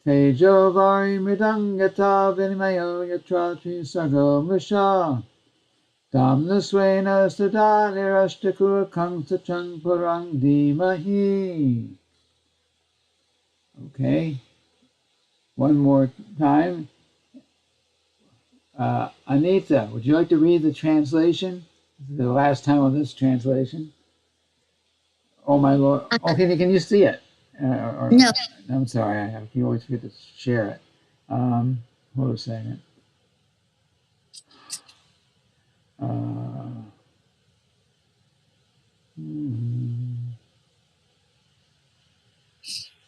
Tejo vari mridangata vinimayo yatra trisago musha. Damna swena stadali rashtakura kangsa chung parang dimahi. Okay, one more time. Anita, would you like to read the translation? This is the last time of this translation. Oh my Lord! Okay, can you see it? No. I'm sorry, you always forget to share it. Hold a second.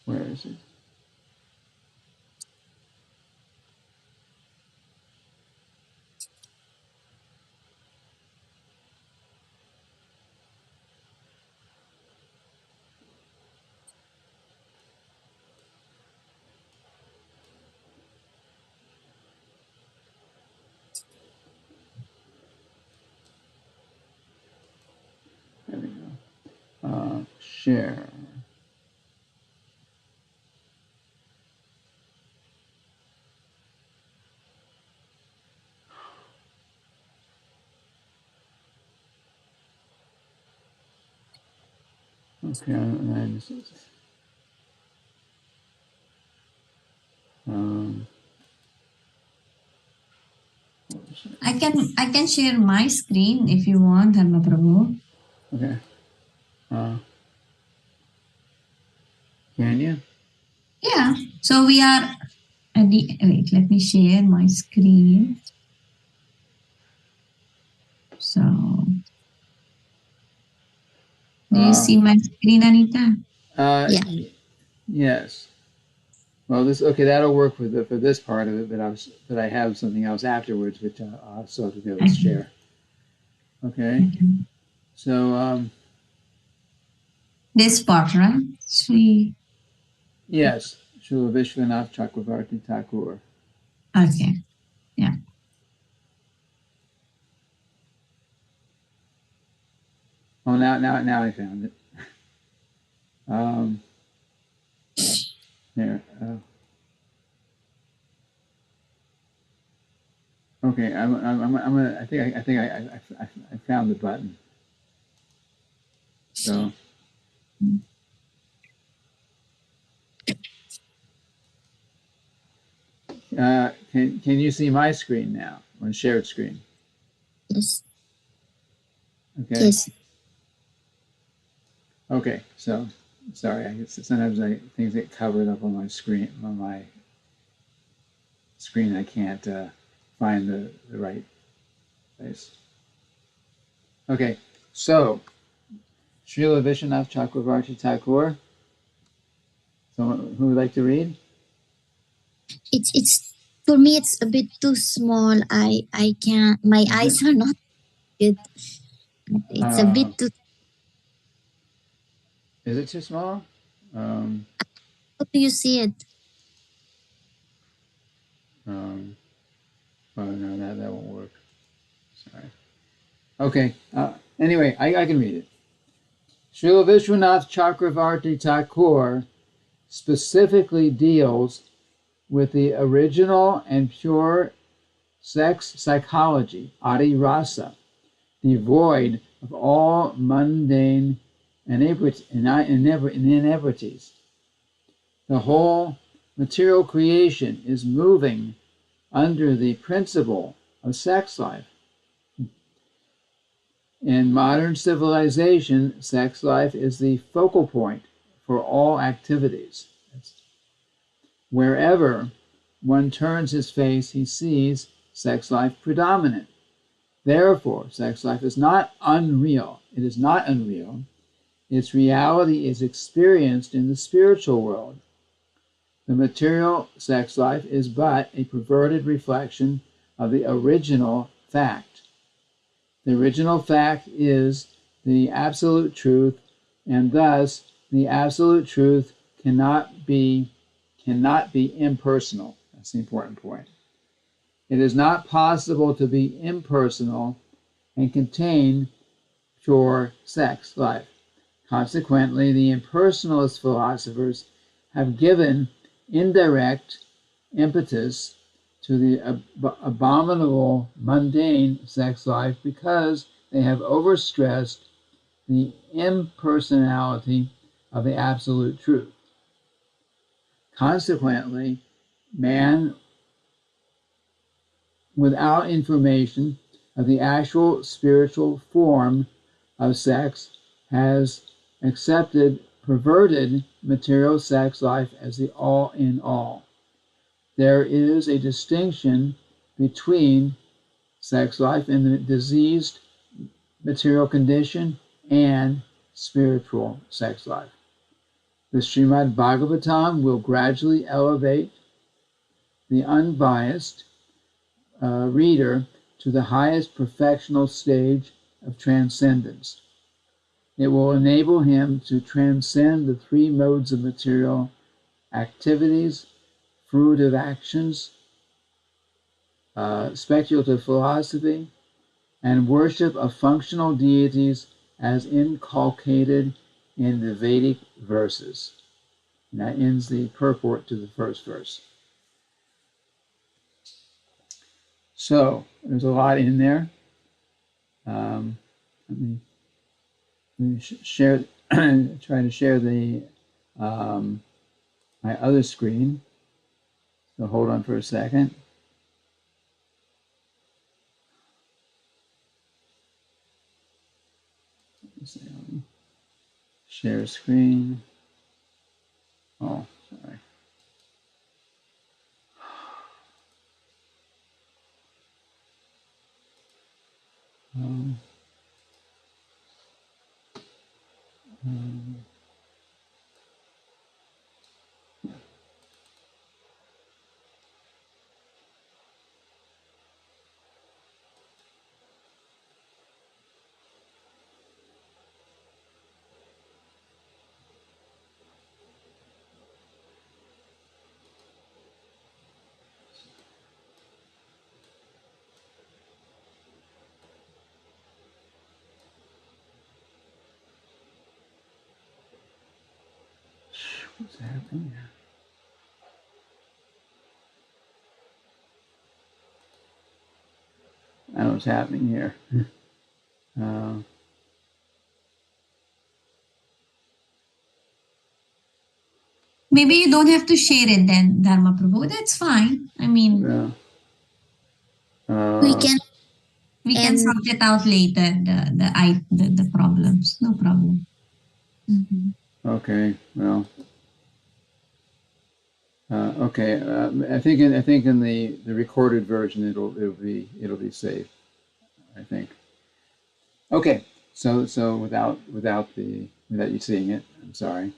Where is it? There we go. Share. Okay, I can share my screen if you want, Dharma Prabhu. Okay. Can you? Yeah. So we are at the wait. Let me share my screen. So, do you see my screen, Anita? Yeah. Yes. Well, that'll work for this part of it, but I have something else afterwards, which I'll still have to be able to share. Okay. So this part, right? Yes, Srila Vishwanath Chakravarti Thakur. Okay. Yeah. Oh, now I found it. There. Okay, I'm gonna. I think I found the button. So. Can you see my screen now on shared screen? Yes. Okay. Yes. Okay. So sorry. Sometimes things get covered up on my screen. I can't find the right place. Okay. So Srila Vishwanath Chakravarti Thakur. Someone who would like to read? It's for me. It's a bit too small. I can't. My eyes are not good. It's a bit too. Is it too small? How do you see it? Oh no, that won't work. Sorry. Okay. Anyway, I can read it. Srila Vishwanath Chakravarti Thakur specifically deals with the original and pure sex psychology, adi rasa, devoid of all mundane inebrities. The whole material creation is moving under the principle of sex life. In modern civilization, sex life is the focal point for all activities. Wherever one turns his face, he sees sex life predominant. Therefore, sex life is not unreal. It is not unreal. Its reality is experienced in the spiritual world. The material sex life is but a perverted reflection of the original fact. The original fact is the absolute truth, and thus the absolute truth cannot be impersonal. That's the important point. It is not possible to be impersonal and contain pure sex life. Consequently, the impersonalist philosophers have given indirect impetus to the abominable, mundane sex life because they have overstressed the impersonality of the absolute truth. Consequently, man, without information of the actual spiritual form of sex, has accepted perverted material sex life as the all in all. There is a distinction between sex life in the diseased material condition and spiritual sex life. The Srimad Bhagavatam will gradually elevate the unbiased reader to the highest perfectional stage of transcendence. It will enable him to transcend the three modes of material activities, fruitive actions, speculative philosophy, and worship of functional deities as inculcated in the Vedic verses. And that ends the purport to the first verse. So there's a lot in there. Let me share. Try to share the my other screen. So hold on for a second. Let's see, share screen. Oh, sorry. Um, um, what's happening here? I don't know what's happening here. Maybe you don't have to share it then, Dharma Prabhu. That's fine. I mean, We can we can sort it out later. The problems. No problem. Okay. Well. Okay. I think in the recorded version it'll be safe. I think. Okay. So without you seeing it, I'm sorry.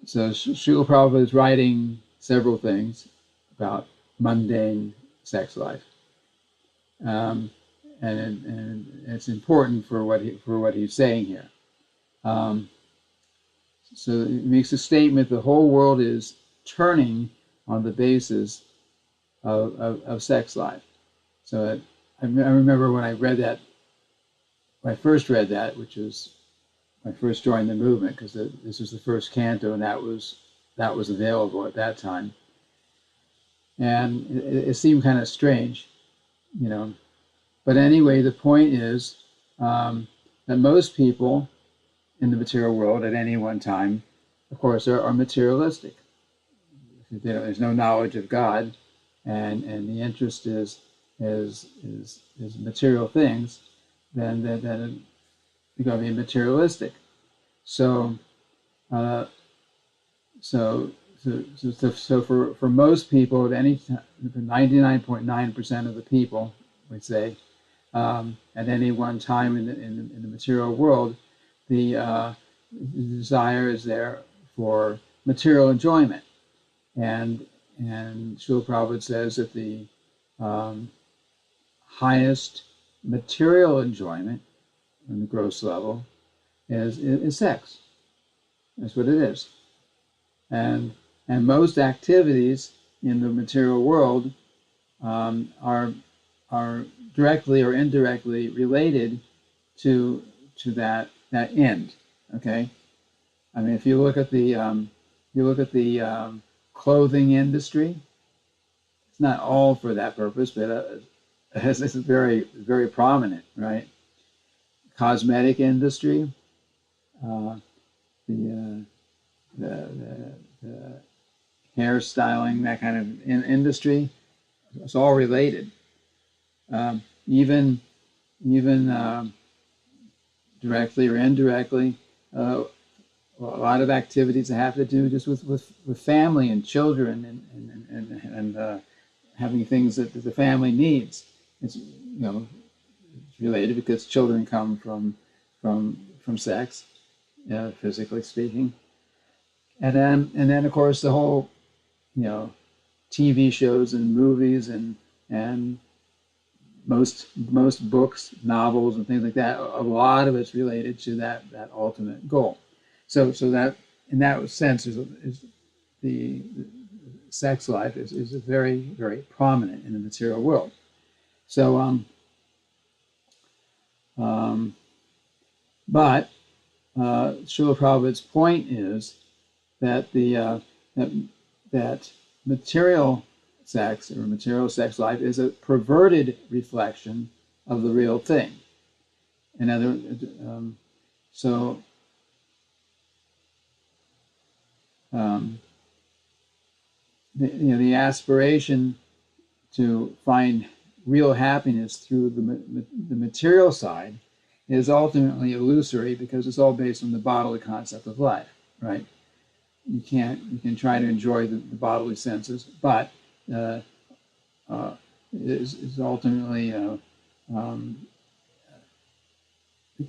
So Srila Prabhupada is writing several things about mundane sex life, and it's important for what he's saying here. So it makes a statement: the whole world is turning on the basis of sex life. So I remember when I read that, when I first read that, which was when I first joined the movement, because this was the first canto, and that was available at that time, and it seemed kind of strange, you know. But anyway, the point is that most people in the material world at any one time, of course, are materialistic. There's no knowledge of God, and the interest is material things, then you're going to be materialistic. So for most people at any time, 99.9% of the people, we'd say, at any one time in the material world, the desire is there for material enjoyment, and Srila Prabhupada says that the highest material enjoyment on the gross level is sex. That's what it is, and most activities in the material world are directly or indirectly related to that end. Okay, I mean, if you look at the clothing industry, it's not all for that purpose, but it's very, very prominent, right? Cosmetic industry, uh, the, the hairstyling, that kind of industry, it's all related. Even directly or indirectly, a lot of activities that have to do just with family and children and having things that the family needs. It's it's related because children come from sex, physically speaking, and then of course the whole TV shows and movies and most books, novels, and things like that. A lot of it's related to that ultimate goal. So that in that sense is the sex life is very, very prominent in the material world. So but Srila Prabhupada's point is that that material sex or material sex life is a perverted reflection of the real thing. In other, so the aspiration to find real happiness through the material side is ultimately illusory because it's all based on the bodily concept of life, right? You can try to enjoy the bodily senses, but is ultimately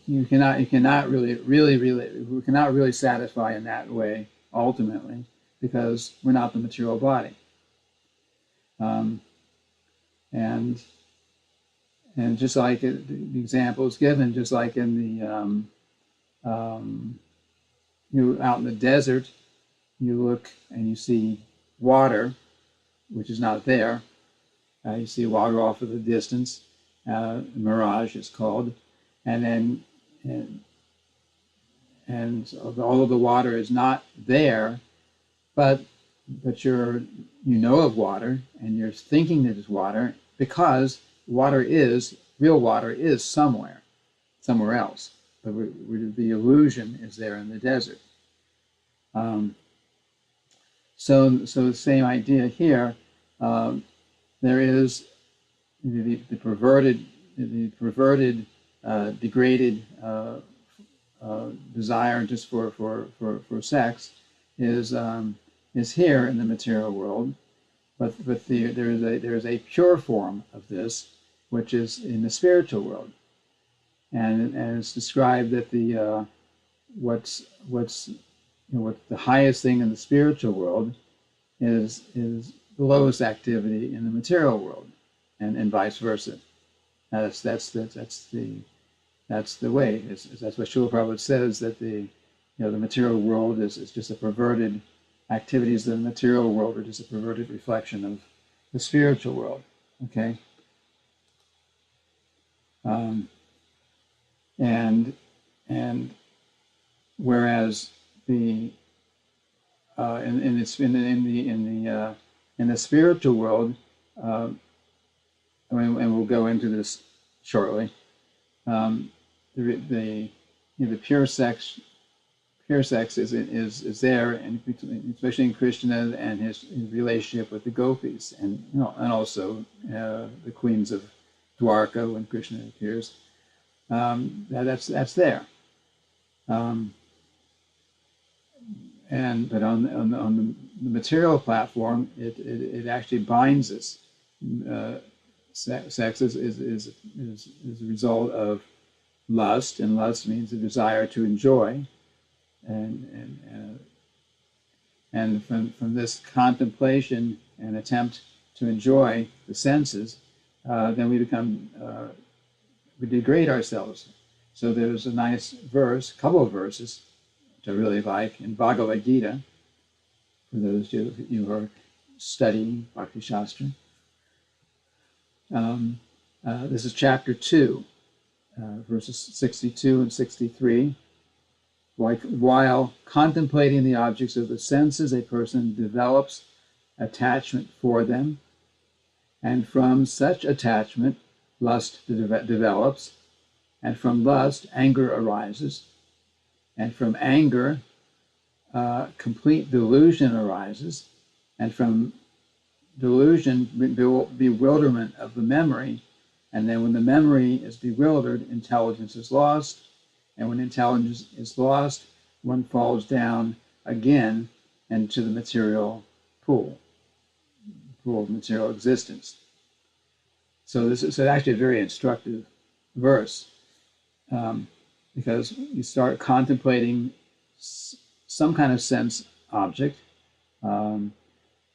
you cannot really satisfy in that way ultimately because we're not the material body, and just like the example is given, just like in the out in the desert, you look and you see water, which is not there. You see water off of the distance, mirage is called, and then and all of the water is not there, but you know of water and you're thinking that it's water because real water is somewhere else, but the illusion is there in the desert. So the same idea here. There is the perverted, degraded desire just for sex is here in the material world, but there is a pure form of this, which is in the spiritual world, and it's described that the what's the highest thing in the spiritual world is the lowest activity in the material world, and vice versa. That's the way. That's what Srila Prabhupada says, that the material world is just a perverted activities of the material world are just a perverted reflection of the spiritual world. Okay, and whereas the in the spiritual world, and we'll go into this shortly. The pure sex is there, and especially in Krishna and his relationship with the gopis, and and also the queens of Dwarka when Krishna appears. That's there. But on the material platform, it actually binds us. Sex is a result of lust, and lust means a desire to enjoy, and from this contemplation and attempt to enjoy the senses, then we degrade ourselves. So there's a nice verse, couple of verses, which I really like in Bhagavad Gita, for those of you who are studying Bhakti Shastra. This is chapter 2, verses 62 and 63. While contemplating the objects of the senses, a person develops attachment for them, and from such attachment, lust develops, and from lust, anger arises, and from anger, complete delusion arises, and from delusion, bewilderment of the memory, and then when the memory is bewildered, intelligence is lost, and when intelligence is lost, one falls down again into the material pool of material existence. So this is actually a very instructive verse, because you start contemplating some kind of sense object, and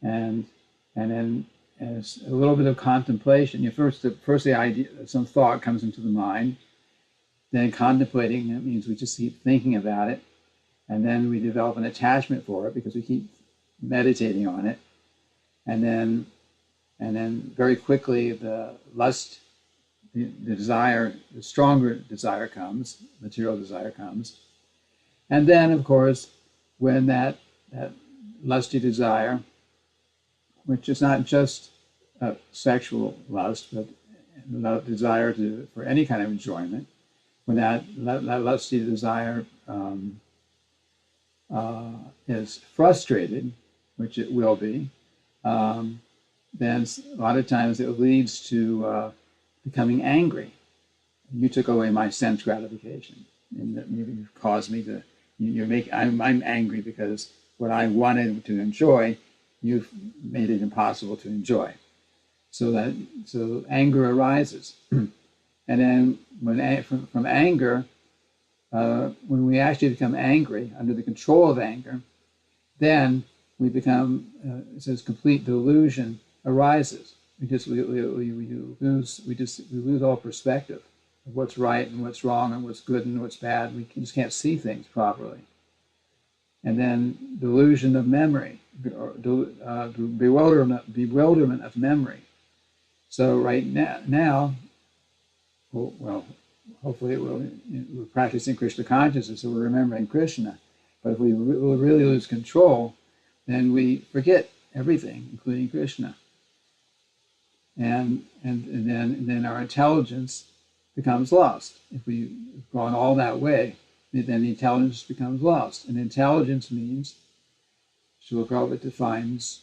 then as a little bit of contemplation. First the idea, some thought comes into the mind. Then contemplating, that means we just keep thinking about it, and then we develop an attachment for it because we keep meditating on it, and then very quickly the lust, the desire, the stronger desire comes, material desire comes, and then of course when that lusty desire, which is not just sexual lust, but desire for any kind of enjoyment, when that lusty desire is frustrated, which it will be, then a lot of times it leads to becoming angry. You took away my sense gratification, and that maybe caused me to. I'm angry because what I wanted to enjoy, you've made it impossible to enjoy. So anger arises, and then from anger, when we actually become angry, under the control of anger, then we become, it says, complete delusion arises. We lose all perspective of what's right and what's wrong and what's good and what's bad. We just can't see things properly. And then delusion of memory, bewilderment of memory. So right now, well, hopefully we're practicing Krishna consciousness, so we're remembering Krishna. But if we really lose control, then we forget everything, including Krishna. And then our intelligence becomes lost. If we've gone all that way, then the intelligence becomes lost. And intelligence means, Srila Prabhupada defines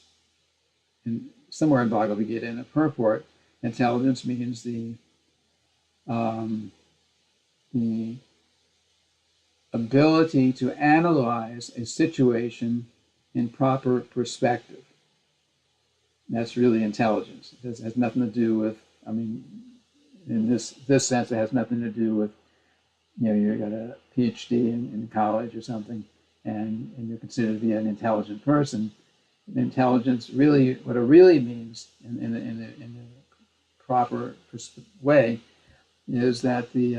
somewhere in Bhagavad Gita in a purport, intelligence means the ability to analyze a situation in proper perspective. That's really intelligence. It has nothing to do with, in this sense, it has nothing to do with, you got a PhD in college or something, and you're considered to be an intelligent person. Intelligence really, what it really means in the proper way, is that you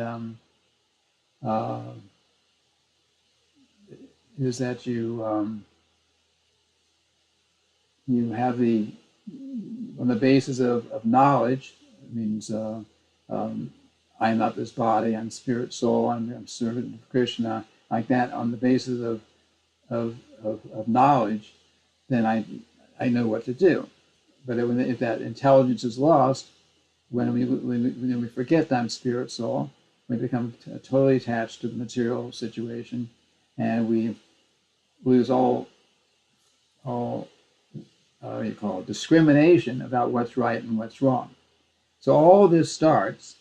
have on the basis of knowledge. It means I am not this body, I'm spirit, soul, I'm servant of Krishna, like that. On the basis of knowledge, then I know what to do. But if that intelligence is lost, when we forget that I'm spirit, soul, we become totally attached to the material situation, and we lose all discrimination about what's right and what's wrong. So all this starts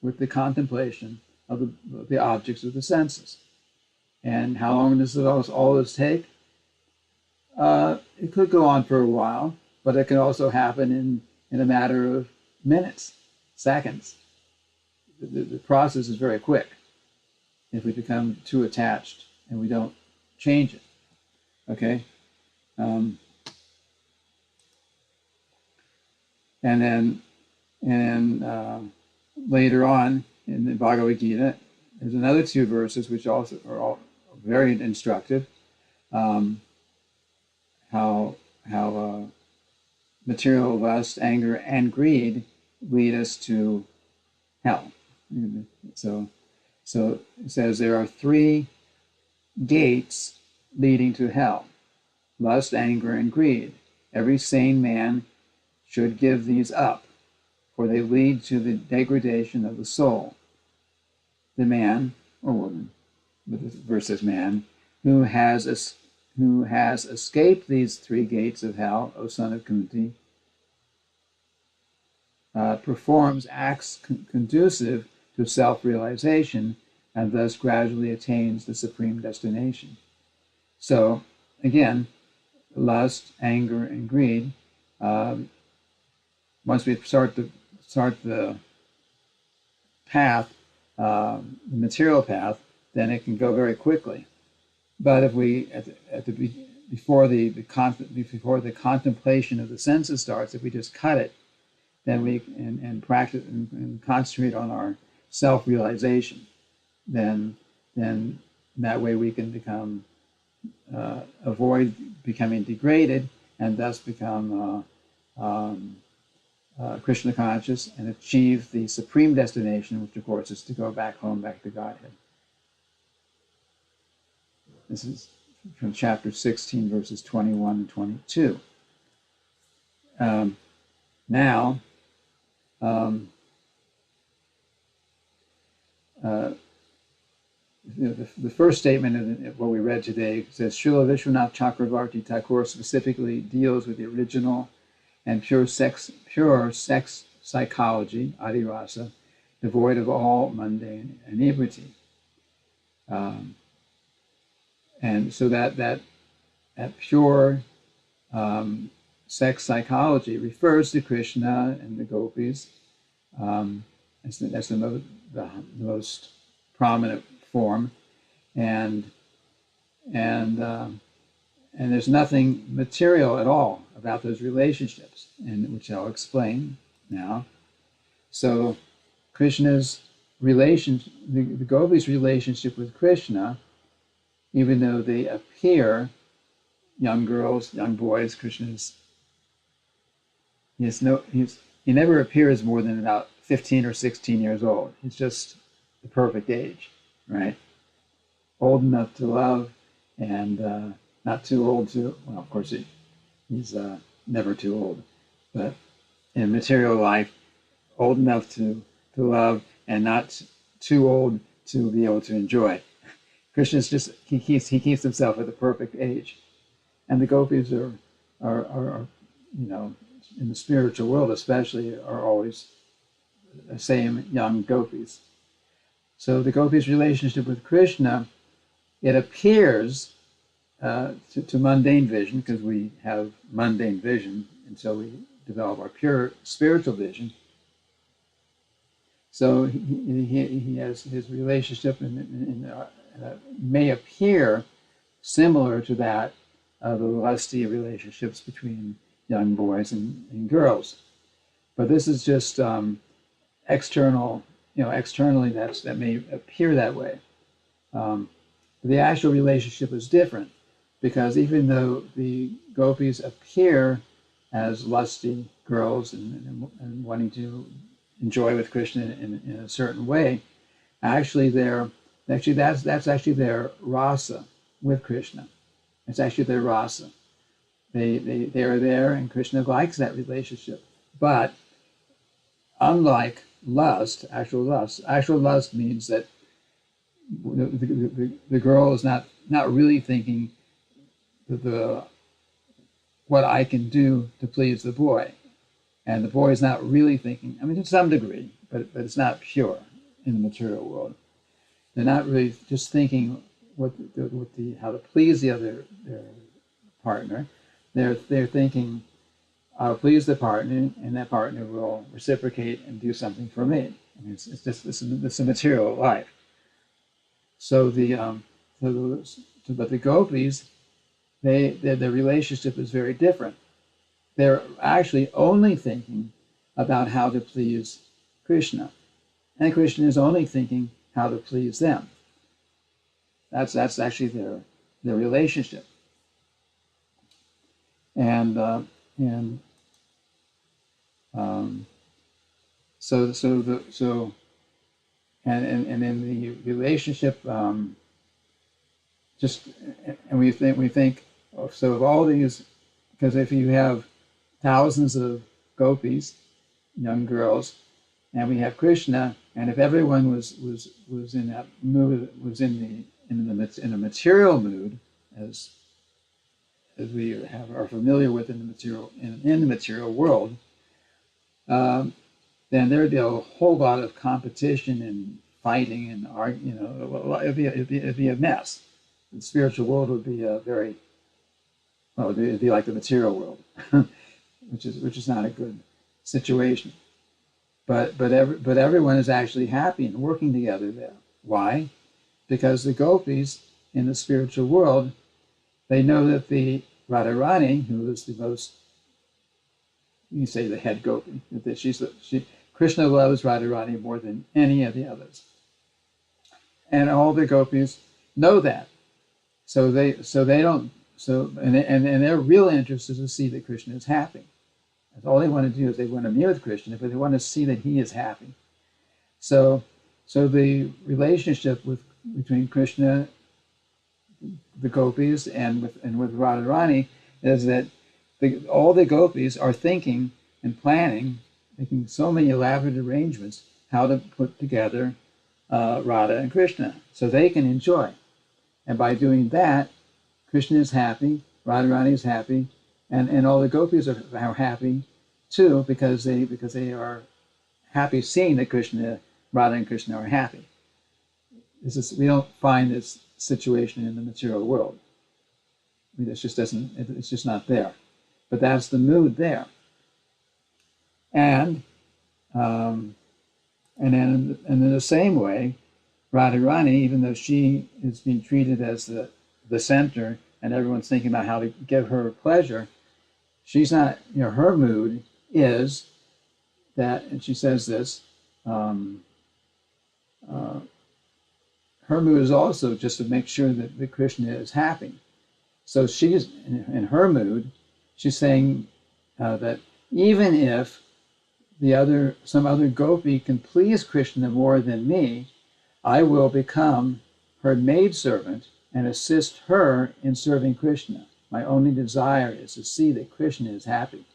with the contemplation of the objects of the senses. And how long does all this take? It could go on for a while, but it can also happen in a matter of minutes, seconds. The process is very quick if we become too attached and we don't change it. Okay? And then later on in the Bhagavad Gita, there's another two verses which also are all very instructive. How material lust, anger, and greed lead us to hell. So it says there are three gates leading to hell: lust, anger, and greed. Every sane man should give these up, for they lead to the degradation of the soul. The man or woman, but the verse says man, who has escaped these three gates of hell, O son of Kunti, performs acts conducive to self-realization and thus gradually attains the supreme destination. So, again, lust, anger, and greed. Once we start the path, the material path, then it can go very quickly. But if we before the contemplation of the senses starts, if we just cut it, then we and practice and concentrate on our self-realization, then that way we can become avoid becoming degraded and thus become Krishna conscious and achieve the supreme destination, which of course is to go back home, back to Godhead. This is from chapter 16, verses 21 and 22. Now, the first statement of what we read today says Srila Vishwanath Chakravarti Thakur specifically deals with the original and pure sex psychology, adirasa, devoid of all mundane inebriety. And so that pure sex psychology refers to Krishna and the gopis. That's the most prominent form, and there's nothing material at all about those relationships, and which I'll explain now. So Krishna's relationship, the gopis' relationship with Krishna, even though they appear young girls, young boys, he never appears more than about 15 or 16 years old. He's just the perfect age, right? Old enough to love and not too old to, well, of course, he's never too old, but in material life, old enough to love and not too old to be able to enjoy. Krishna's just, he keeps himself at the perfect age. And the gopis are in the spiritual world especially, are always the same young gopis. So the gopis' relationship with Krishna, it appears to mundane vision, because we have mundane vision until we develop our pure spiritual vision. So he has his relationship may appear similar to that of the lusty relationships between young boys and girls. But this is just external, externally that may appear that way. The actual relationship is different, because even though the gopis appear as lusty girls and wanting to enjoy with Krishna in a certain way, actually that's actually their rasa with Krishna. It's actually their rasa. They are there, and Krishna likes that relationship. But unlike lust, actual lust means that the girl is not really thinking what I can do to please the boy, and the boy is not really thinking. I mean, to some degree, but it's not pure in the material world. They're not really just thinking how to please their partner. They're thinking, I'll please the partner, and that partner will reciprocate and do something for me. I mean, it's a material life. So but the gopis, their relationship is very different. They're actually only thinking about how to please Krishna, and Krishna is only thinking how to please them. That's actually their relationship. So and in the relationship, just and we think so of all these, because if you have thousands of gopis, young girls, and we have Krishna, and if everyone was in that mood, was in a material mood, as we are familiar with in the material world, then there'd be a whole lot of competition and fighting and it'd be a mess. The spiritual world would be it'd be like the material world, which is not a good situation. But everyone is actually happy and working together there. Why? Because the gopis in the spiritual world, they know that the Radharani, who is the most, you say the head gopi, that Krishna loves Radharani more than any of the others, and all the gopis know that. So they don't. So and their real interest is to see that Krishna is happy. That's all they want to do is they want to be with Krishna, but they want to see that he is happy. So the relationship between Krishna, the gopis, and with Radharani is that all the gopis are thinking and planning, making so many elaborate arrangements how to put together Radha and Krishna so they can enjoy. And by doing that, Krishna is happy, Radharani is happy, and all the gopis are happy too because they are happy seeing that Radha and Krishna are happy. We don't find this situation in the material world. I mean, it's just not there. But that's the mood there. And then in the same way, Radharani, even though she is being treated as the center and everyone's thinking about how to give her pleasure, she's not, her mood is that, and she says this, her mood is also just to make sure that Krishna is happy. So she's, in her mood, she's saying that even if some other gopi can please Krishna more than me, I will become her maidservant and assist her in serving Krishna. My only desire is to see that Krishna is happy.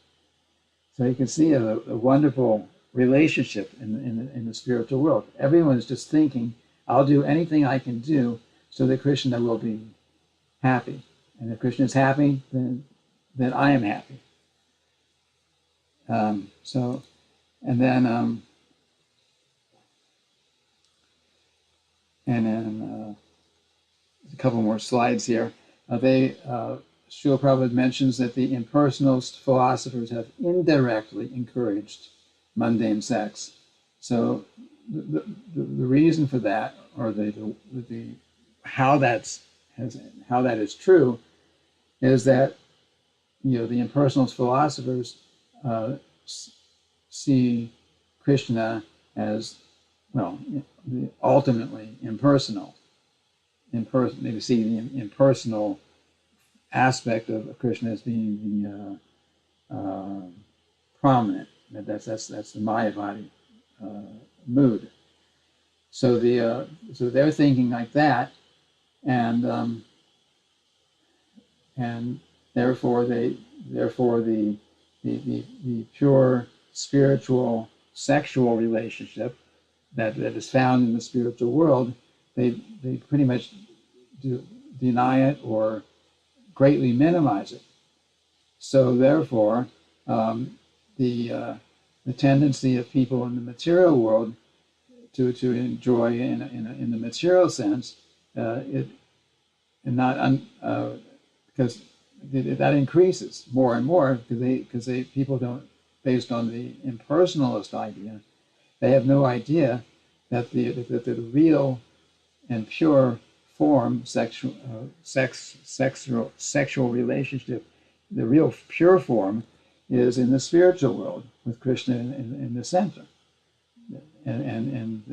So you can see a wonderful relationship in the spiritual world. Everyone is just thinking, I'll do anything I can do so that Krishna will be happy. And if Krishna is happy, then I am happy. And then a couple more slides here. Srila Prabhupada mentions that the impersonalist philosophers have indirectly encouraged mundane sex. So the reason for that, or how that is true, is that the impersonalist philosophers see Krishna as ultimately impersonal. They see the impersonal aspect of Krishna as being prominent. That's the Mayavadi mood. So they're thinking like that, and therefore the pure spiritual sexual relationship that is found in the spiritual world, they pretty much deny it or greatly minimize it. So therefore, the tendency of people in the material world to enjoy in the material sense, because that increases more and more because people don't, based on the impersonalist idea, they have no idea that the real and pure form sexual relationship, the real pure form is in the spiritual world with Krishna in the center, and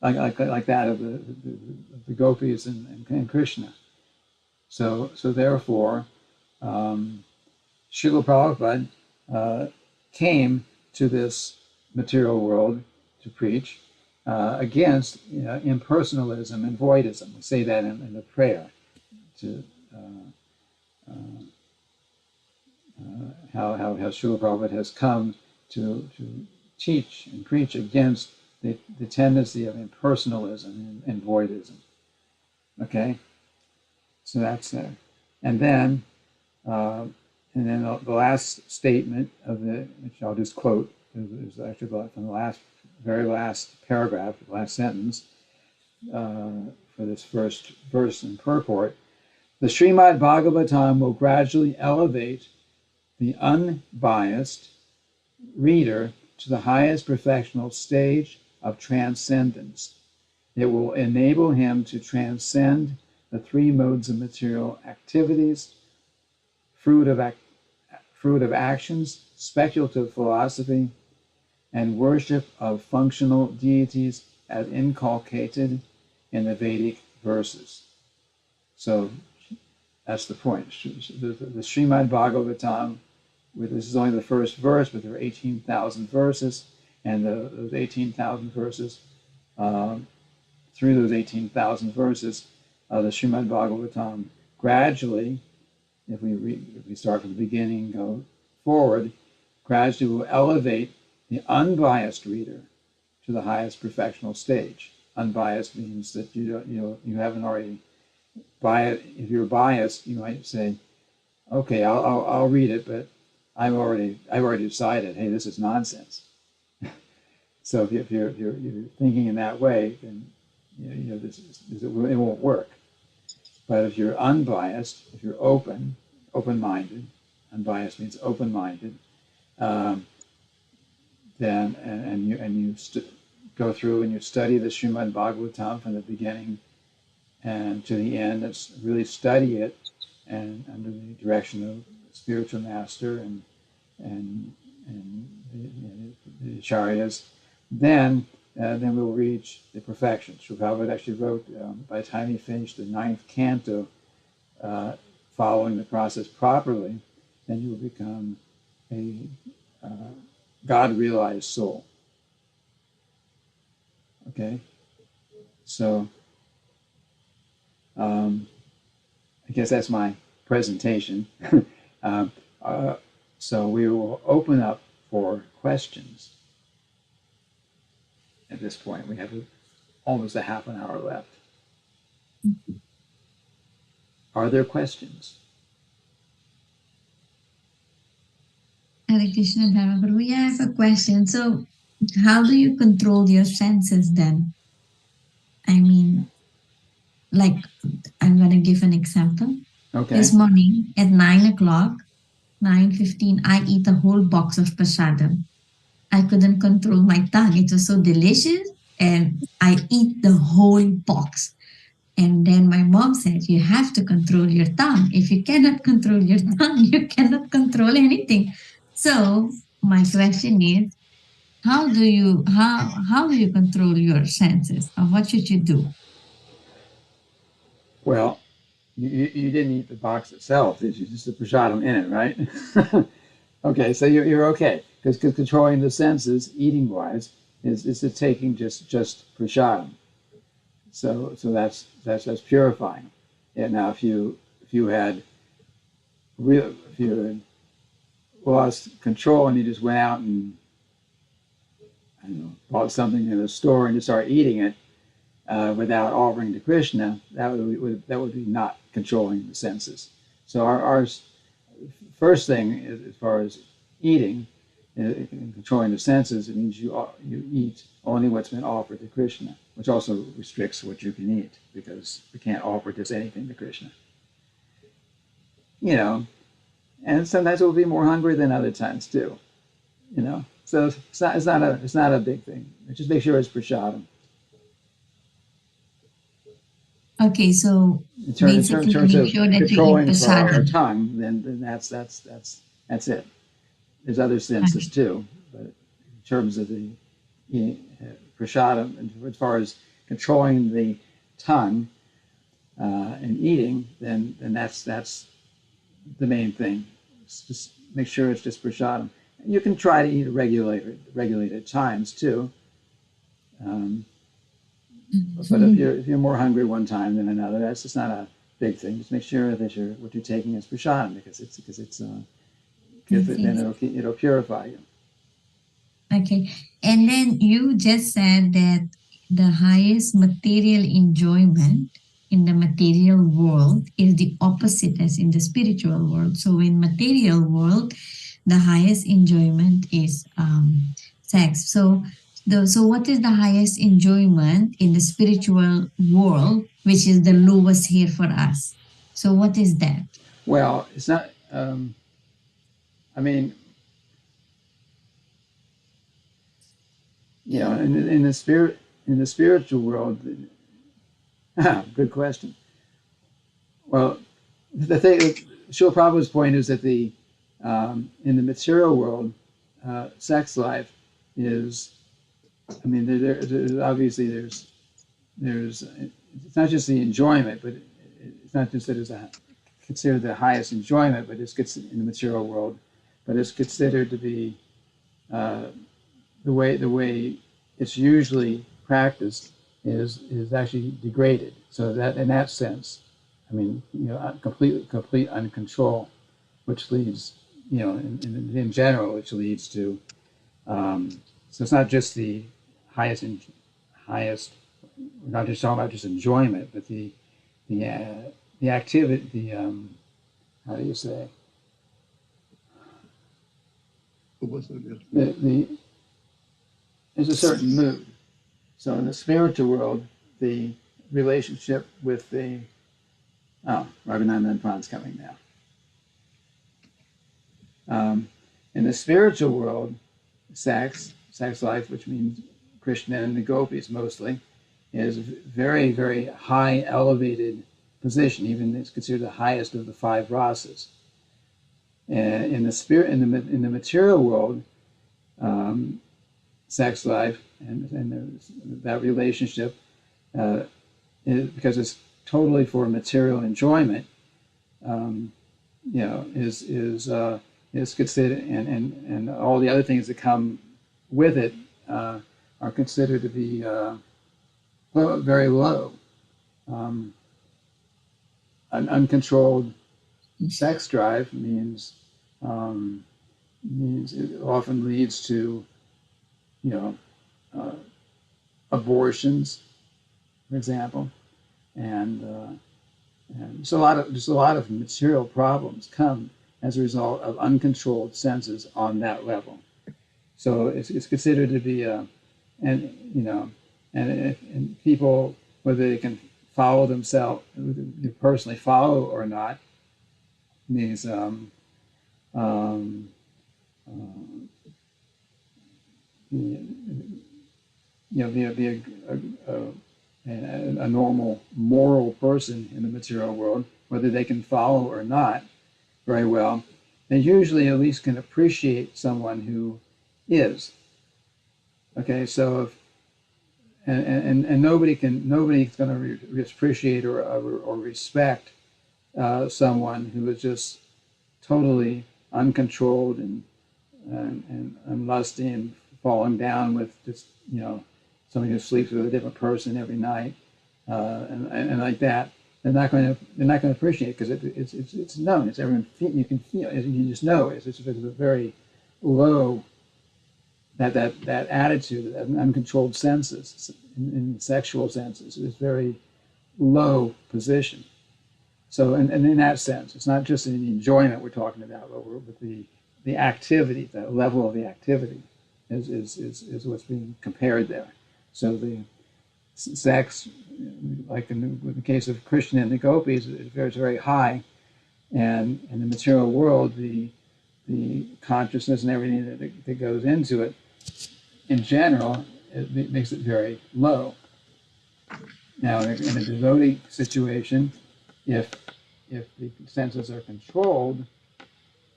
like that of the gopis and Krishna. So therefore, Srila Prabhupada came to this material world to preach, against impersonalism and voidism. We say that in the prayer to how Srila Prabhupada has come to teach and preach against the tendency of impersonalism and voidism. Okay, so that's there, and then the last statement of which I'll just quote, is actually from the very last paragraph, the last sentence for this first verse and purport. The Srimad Bhagavatam will gradually elevate the unbiased reader to the highest perfectional stage of transcendence. It will enable him to transcend the three modes of material activities, fruit of actions, speculative philosophy, and worship of functional deities as inculcated in the Vedic verses. So that's the point. The Srimad Bhagavatam, this is only the first verse, but there are 18,000 verses, and those 18,000 verses, through those 18,000 verses, the Srimad Bhagavatam gradually, if we start from the beginning and go forward, gradually will elevate the unbiased reader to the highest perfectional stage. Unbiased means that you haven't already biased. If you're biased, you might say, "Okay, I'll read it, but I've already decided, hey, this is nonsense." So if you're thinking in that way, then it won't work. But if you're unbiased, if you're open-minded, unbiased means open-minded, then you go through and you study the Srimad Bhagavatam from the beginning and to the end. It's really study it, and under the direction of the spiritual master and the acharyas, then we'll reach the perfection. Srila Prabhupada actually wrote, by the time he finished the 9th canto, following the process properly, then you will become a God-realized soul. Okay? So, I guess that's my presentation. So we will open up for questions at this point. We have almost a half an hour left. Are there questions? Hare Krishna Dharma Prabhu. Yeah, I have a question. So, how do you control your senses then? I mean, like, I'm going to give an example. Okay. This morning at 9 o'clock, 9:15, I eat a whole box of prasadam. I couldn't control my tongue. It was so delicious, and I eat the whole box. And then my mom said, you have to control your tongue. If you cannot control your tongue, you cannot control anything. So my question is, how do you control your senses? Or what should you do? Well, you didn't eat the box itself, did you? Just the prasadam in it, right? Okay, so you're okay, because controlling the senses, eating wise, is taking just prasadam. So that's purifying. Yeah. Now, if you had lost control and you just went out and bought something in a store and just started eating it without offering to Krishna, that would be not controlling the senses. So our first thing is, as far as eating and controlling the senses, it means you eat only what's been offered to Krishna, which also restricts what you can eat, because we can't offer just anything to Krishna. And sometimes we'll be more hungry than other times too. So it's not a big thing. Just make sure it's prasadam. Okay, so in terms of controlling our tongue, then that's it. There's other senses too, but in terms of the prasadam, as far as controlling the tongue and eating, then that's the main thing. Just make sure it's just prasadam. And you can try to eat at regulated times too. But if you're more hungry one time than another, that's just not a big thing. Just make sure that what you're taking is prashadam, because then it'll purify you. Okay. And then you just said that the highest material enjoyment in the material world is the opposite as in the spiritual world. So in material world, the highest enjoyment is sex. So what is the highest enjoyment in the spiritual world, which is the lowest here for us? So what is that? Well, it's not. I mean, in the spiritual world. Good question. Well, the thing, Srila Prabhupada's point is that in the material world, sex life is. I mean, obviously there's it's not just the enjoyment, but it's not just that it's considered the highest enjoyment, but it's in the material world, but it's considered to be the way it's usually practiced is actually degraded. So that in that sense, I mean, complete uncontrol, which leads, in general, which leads to. So it's not just the highest. We're not just talking about just enjoyment, but the activity. How do you say? There's a certain mood. So in the spiritual world, the relationship with Raghunath Pran's coming now. In the spiritual world, sex life, which means Krishna and the gopis mostly, is very, very high, elevated position. Even it's considered the highest of the five rasas. And in the material world, sex life and that relationship, because it's totally for material enjoyment, is considered, and all the other things that come with it are considered to be very low. An uncontrolled sex drive means it often leads to abortions, for example, and so a lot of material problems come as a result of uncontrolled senses on that level. So it's considered to be and people, whether they can follow themselves, personally follow or not, means be a normal moral person in the material world, whether they can follow or not very well, they usually at least can appreciate someone who is. Okay, so if nobody's going to appreciate or respect someone who is just totally uncontrolled and lusty and falling down with just somebody who sleeps with a different person every night and like that. They're not going to appreciate it because it's known. It's everyone. You can feel it. You just know it. It's a very low. That attitude, that uncontrolled senses, in sexual senses, is very low position. So, and in that sense, it's not just in the enjoyment we're talking about, but the activity, the level of the activity, is what's being compared there. So the sex, like in the case of Krishna and the gopis, is very high, and in the material world, the consciousness and everything that goes into it, in general, it makes it very low. Now, in a devotee situation, if the senses are controlled,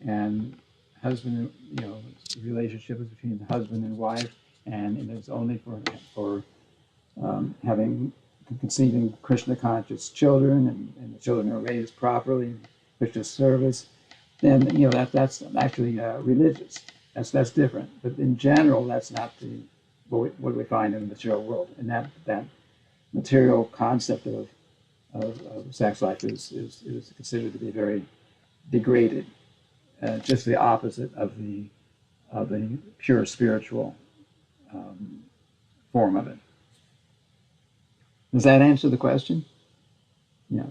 and husband, relationship is between the husband and wife, and it's only for conceiving Krishna conscious children, and the children are raised properly, Krishna service, then that's actually religious. That's different. But in general, that's not what we find in the material world. And material concept of sex life is considered to be very degraded, just the opposite of the pure spiritual um, form of it. Does that answer the question? Yeah.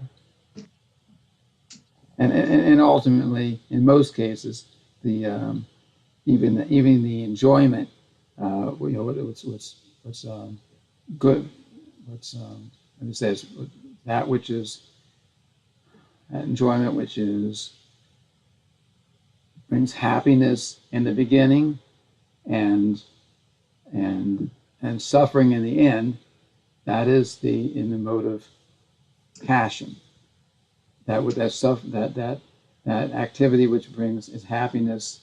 And ultimately, in most cases, the even the enjoyment, what's good, what's let me say is that which is that enjoyment which is brings happiness in the beginning and and and suffering in the end. That is the in the mode of passion. That stuff that activity which brings is happiness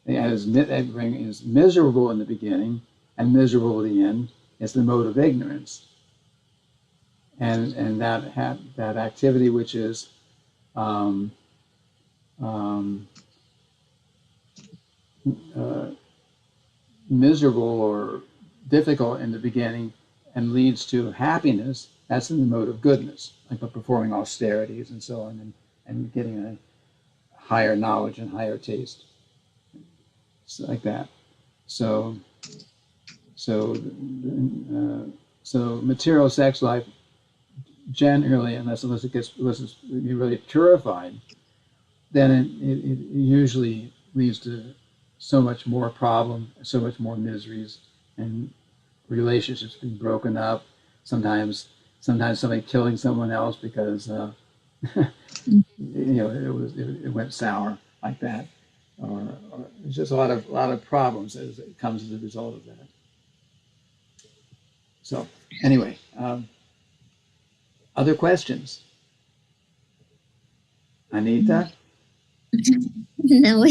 as is miserable in the beginning and miserable at the end is the mode of ignorance, and that activity which is um, um, uh, miserable or difficult in the beginning and leads to happiness, that's in the mode of goodness, like by performing austerities and so on, and getting a higher knowledge and higher taste, so like that. So so so material sex life generally, unless it's really purified, then it usually leads to so much more problem, so much more miseries, and relationships being broken up. Sometimes somebody killing someone else because it went sour like that, or it's just a lot of problems as it comes as a result of that. So anyway, other questions, Anita? No,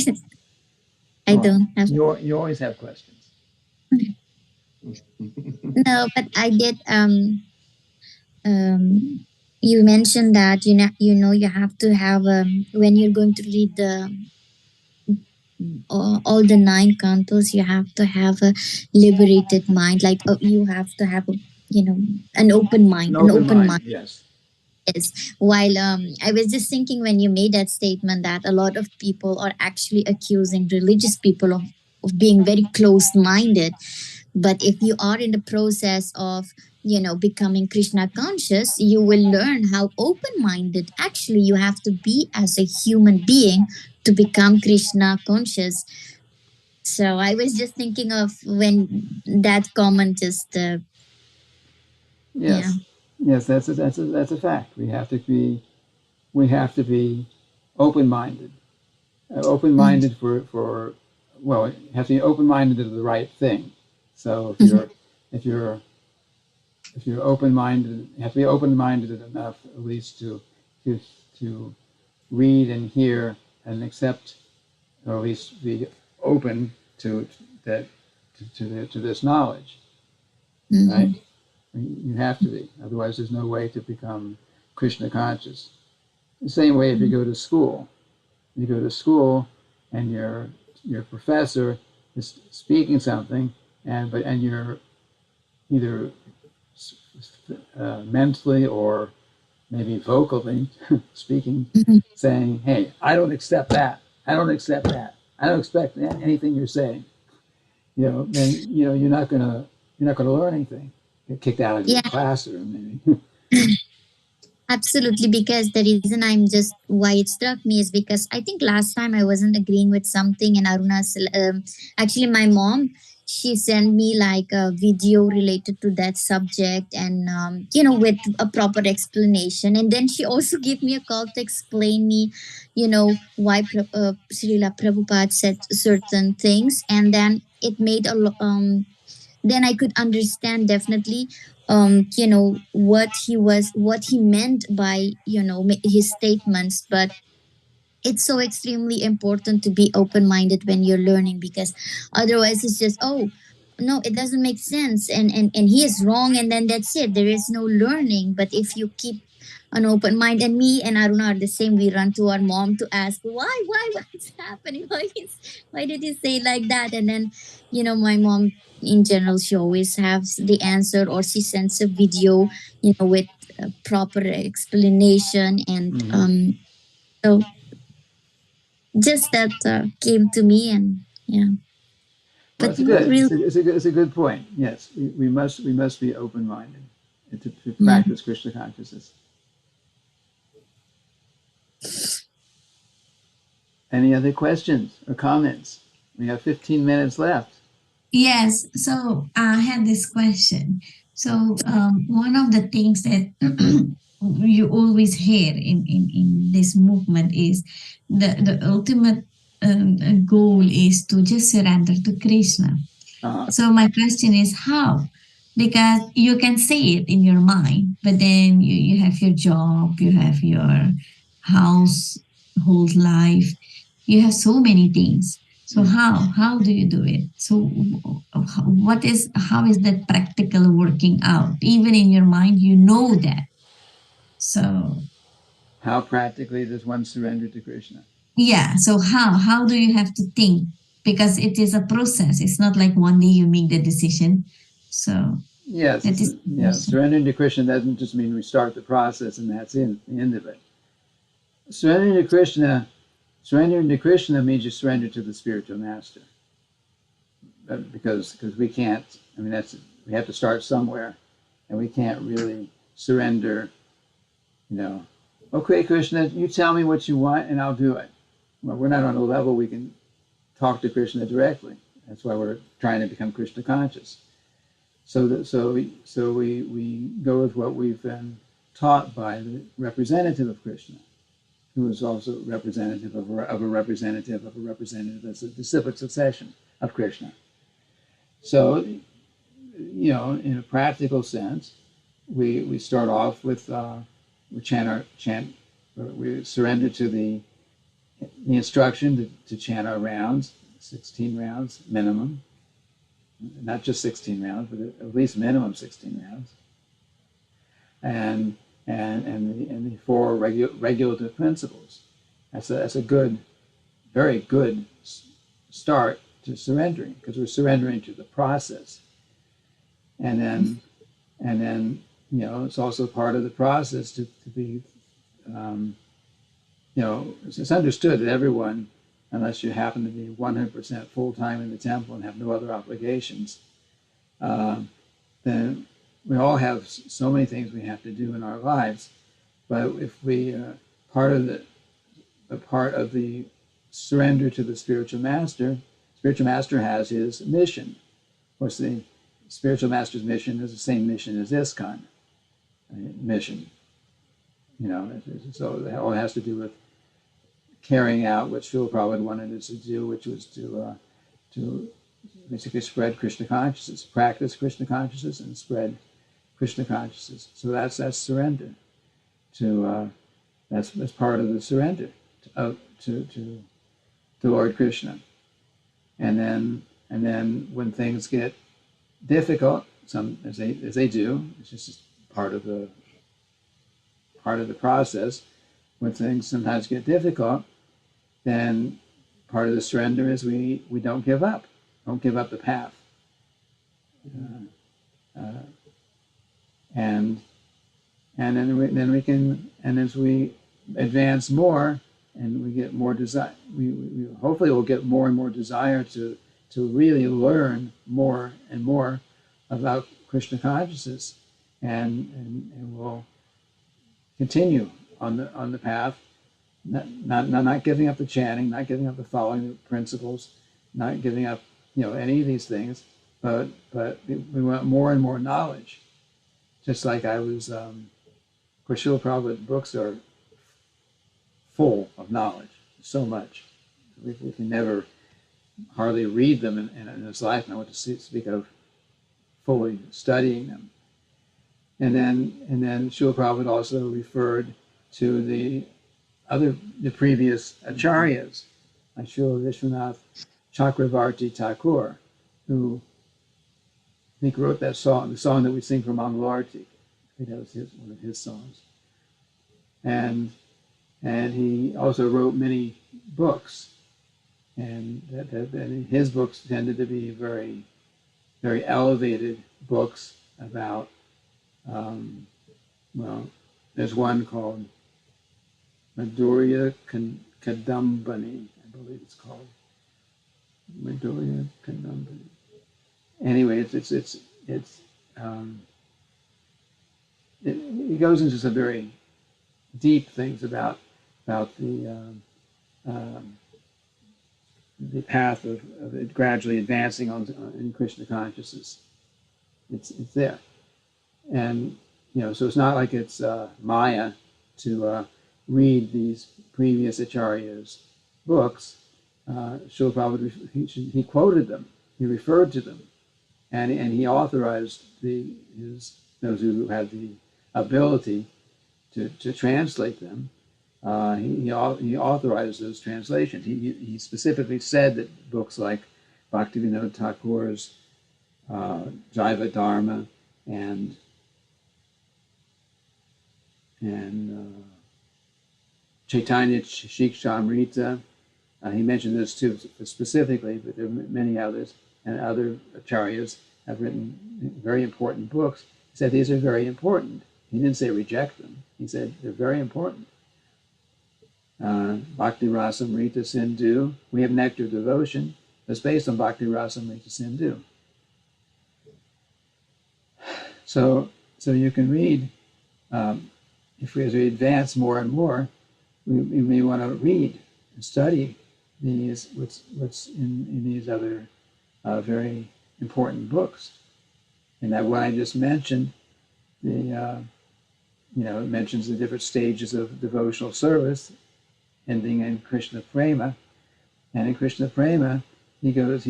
I Oh, don't have. you always have questions. No, but I did. You mentioned that you have to have when you're going to read the all the nine cantos, you have to have a liberated mind. Like you have to have a an open mind, An an open open mind, mind. yes. Is while I was just thinking when you made that statement that a lot of people are actually accusing religious people of being very closed minded, but if you are in the process of becoming Krishna conscious, you will learn how open minded actually you have to be as a human being to become Krishna conscious. So I was just thinking of when that comment just yeah. Yes, yes, that's a fact. We have to be open minded, open Mm-hmm. minded for well, you have to be open minded to the right thing. So if you're if you're open minded, you have to be open minded enough at least to to read and hear and accept, or at least be open to that to this knowledge, right? Mm-hmm. You have to be, otherwise there's no way to become Krishna conscious. The same way if you go to school and your professor is speaking something, and you're either mentally or maybe vocally speaking, Mm-hmm. saying, "Hey, I don't accept that. I don't accept that. I don't expect anything you're saying." Then you're not gonna learn anything. Get kicked out of your Yeah. classroom, maybe. Absolutely, because the reason I'm just why it struck me is because I think last time I wasn't agreeing with something, and actually, my mom, she sent me like a video related to that subject, and with a proper explanation. And then she also gave me a call to explain me, why Srila Prabhupada said certain things, and then it made then I could understand definitely what he meant by his statements. But it's so extremely important to be open minded when you're learning, because otherwise it's just, oh no, it doesn't make sense, and he is wrong, and then that's it, there is no learning. But if you keep an open mind. And me and Aruna are the same. We run to our mom to ask what's happening? Why did he say like that? And then, my mom in general, she always has the answer, or she sends a video, with a proper explanation. And Mm-hmm. so just that came to me, and yeah, Well, but it's a good. really, It's a good point. Yes, we must be open minded to yeah. practice Krishna consciousness. Any other questions or comments? We have 15 minutes left. Yes, so I had this question. So one of the things that you always hear in this movement is the ultimate goal is to just surrender to Krishna. Uh, So my question is how? Because you can say it in your mind, but then you have your job, you have your household life, you have so many things. So how do you do it? So how is that practical working out? Even in your mind, you know that. So how practically does one surrender to Krishna? yeah, so how do you have to think? Because it is a process. It's not like one day you make the decision. So Yes, that is the yeah. question. Surrendering to Krishna doesn't just mean we start the process and that's the end of it. Surrendering to Krishna, surrendering to Krishna means you surrender to the spiritual master. Because we can't. I mean, we have to start somewhere, and we can't really surrender. Okay, Krishna, you tell me what you want, and I'll do it. Well, we're not on a level we can talk to Krishna directly. That's why we're trying to become Krishna conscious. So we go with what we've been taught by the representative of Krishna, who is also representative of a representative of a representative as a disciplic succession of Krishna. So, in a practical sense, we start off with we surrender to the instruction to chant our rounds, 16 rounds minimum, not just 16 rounds, but at least minimum 16 rounds, and the four regulative principles. That's a good, very good start to surrendering, because we're surrendering to the process, and then it's also part of the process to be it's understood that everyone, unless you happen to be 100% full time in the temple and have no other obligations, then we all have so many things we have to do in our lives. But if we part of the surrender to the spiritual master has his mission. Of course, the spiritual master's mission is the same mission as ISKCON mission. So it all has to do with carrying out what Srila Prabhupada wanted us to do, which was to basically spread Krishna consciousness, practice Krishna consciousness, and spread Krishna consciousness. So that's surrender. That's part of the surrender to Lord Krishna. And then when things get difficult, as they do, it's just part of the process. When things sometimes get difficult, then part of the surrender is we don't give up. Don't give up the path. And then we can, and as we advance more and we get more desire, we hopefully will get more and more desire to really learn more and more about Krishna consciousness, and we'll continue on the path, not giving up the chanting, not giving up the following the principles, not giving up any of these things, but we want more and more knowledge. Just like I was, of course, Srila Prabhupada's books are full of knowledge, so much. We can never hardly read them in this life, and I want to speak of fully studying them. And then Srila Prabhupada also referred to the previous acharyas, like Srila Vishwanath Chakravarti Thakur, who I think wrote that song, the song that we sing for Mangalarti. I think that was one of his songs. and he also wrote many books, and his books tended to be very, very elevated books about, well, there's one called Madhurya Kadambani, I believe it's called Madhurya Kadambani. Anyway, it goes into some very deep things about the path of it gradually advancing in Krishna consciousness. It's there, and so it's not like it's Maya to read these previous acharyas' books. Srila Prabhupada, he quoted them, he referred to them, and he authorized those who had the ability to translate them. He authorized those translations. He specifically said that books like Bhaktivinoda Thakur's Jaiva Dharma and Chaitanya Shikshamrita, he mentioned this too specifically, but there are many others, and other acharyas have written very important books. He said these are very important. He didn't say reject them. He said they're very important. Bhakti Rasamrita Sindhu. We have Nectar Devotion that's based on Bhakti Rasamrita Sindhu. So you can read, if we, as we advance more and more, we may want to read and study these what's in these other very important books. And that what I just mentioned, it mentions the different stages of devotional service, ending in Krishna Prema. And in Krishna Prema, he gives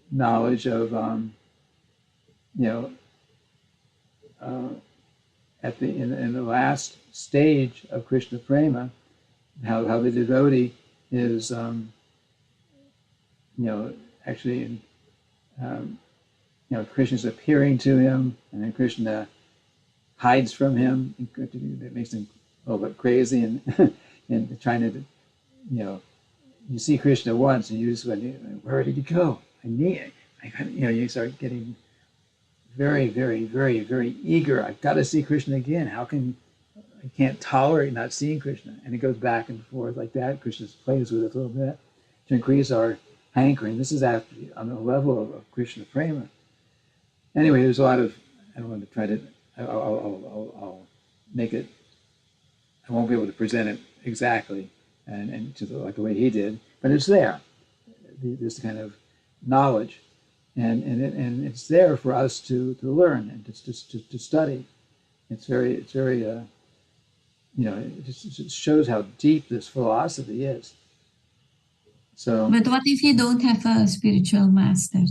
knowledge of, in the last stage of Krishna Prema, how the devotee is, actually, Krishna's appearing to him, and then Krishna hides from him. It makes him a little bit crazy, and and trying to, you see Krishna once, and you just went, where did he go? You start getting very, very, very, very eager. I've got to see Krishna again. I can't tolerate not seeing Krishna. And it goes back and forth like that. Krishna plays with it a little bit to increase our hankering. This is actually on the level of Krishna Prema. Anyway, there's a lot of, I don't want to try to, I'll make it, I won't be able to present it exactly and to like the way he did, but it's there, this kind of knowledge. And it's there for us to learn and to study. It's very it just shows how deep this philosophy is. So, but what if you don't have a spiritual master?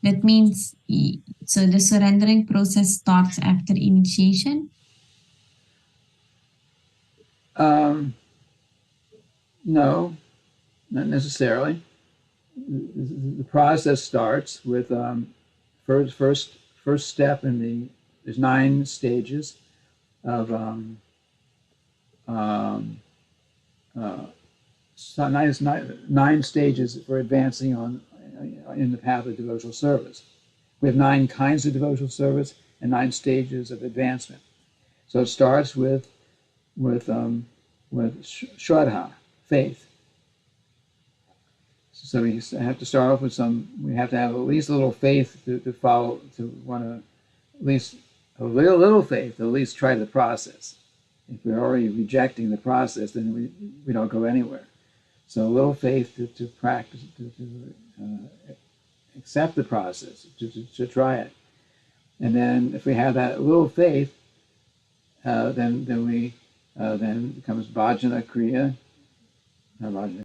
That means, so the surrendering process starts after initiation? No, not necessarily. The process starts with first step in there's 9 stages of nine stages for advancing in the path of devotional service. We have 9 kinds of devotional service and 9 stages of advancement. So it starts with shraddha, faith. So we have to start off with we have to have at least a little faith to follow, to want to, at least a little faith to at least try the process. If we're already rejecting the process, then we don't go anywhere. So a little faith to practice, to accept the process, to try it. And then if we have that little faith, then comes bhajana kriya,